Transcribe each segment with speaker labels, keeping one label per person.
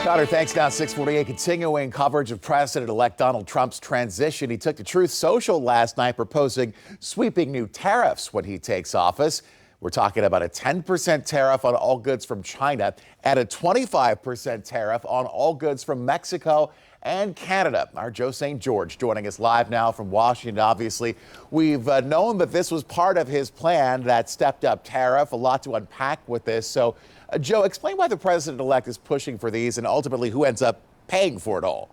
Speaker 1: Connor, thanks. Now 6:48, continuing coverage of President-elect Donald Trump's transition. He took to Truth Social last night proposing sweeping new tariffs when he takes office. We're talking about a 10% tariff on all goods from China and a 25% tariff on all goods from Mexico and Canada. Our Joe St. George joining us live now from Washington. Obviously, we've known that this was part of his plan, that stepped up tariff. A lot to unpack with this. So, Joe, explain why the president-elect is pushing for these and ultimately who ends up paying for it all.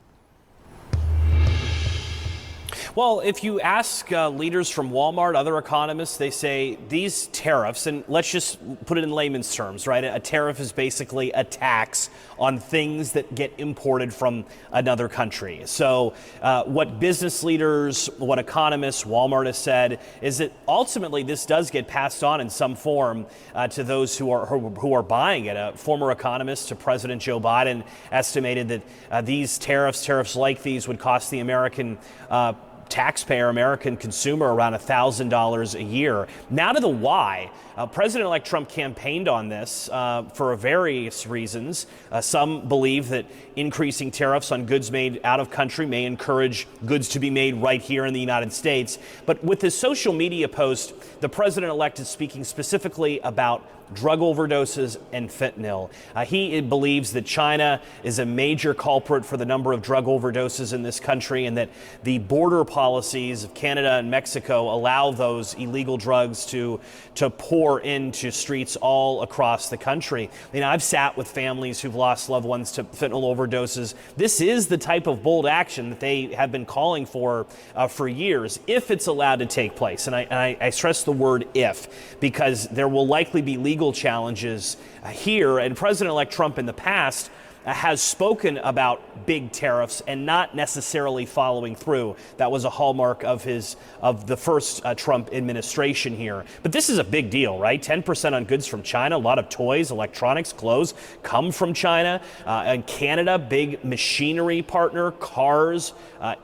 Speaker 2: Well, if you ask leaders from Walmart, other economists, they say these tariffs, and let's just put it in layman's terms, right? A tariff is basically a tax on things that get imported from another country. So what business leaders, what economists, Walmart has said is that ultimately this does get passed on in some form to those who are buying it. A former economist to President Joe Biden estimated that these tariffs like these would cost the American taxpayer, American consumer, around $1,000 a year. Now to the why. President-elect Trump campaigned on this for various reasons. Some believe that increasing tariffs on goods made out of country may encourage goods to be made right here in the United States. But with his social media post, the president-elect is speaking specifically about drug overdoses and fentanyl. He believes that China is a major culprit for the number of drug overdoses in this country, and that the border policies of Canada and Mexico allow those illegal drugs to pour into streets all across the country. You know, I've sat with families who've lost loved ones to fentanyl overdoses. This is the type of bold action that they have been calling for years, if it's allowed to take place. And I stress the word if, because there will likely be legal challenges here. And President-elect Trump in the past has spoken about big tariffs and not necessarily following through. That was a hallmark of the first Trump administration here. But this is a big deal, right? 10% on goods from China. A lot of toys, electronics, clothes come from China. And Canada, big machinery partner, cars,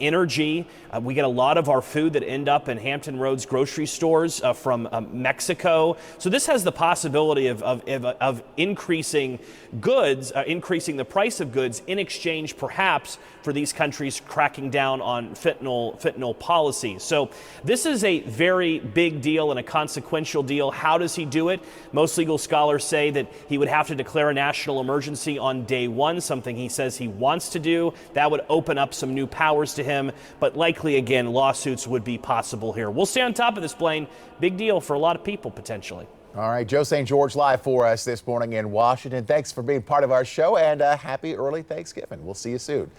Speaker 2: energy. We get a lot of our food that end up in Hampton Roads grocery stores from Mexico. So this has the possibility of increasing goods, increasing the price of goods in exchange perhaps for these countries cracking down on fentanyl policies. So this is a very big deal and a consequential deal. How does he do it? Most legal scholars say that he would have to declare a national emergency on day one, something he says he wants to do. That would open up some new powers to him, but likely, again, lawsuits would be possible here. We'll stay on top of this, Blaine. Big deal for a lot of people, potentially.
Speaker 1: All right, Joe St. George live for us this morning in Washington. Thanks for being part of our show, and happy early Thanksgiving. We'll see you soon.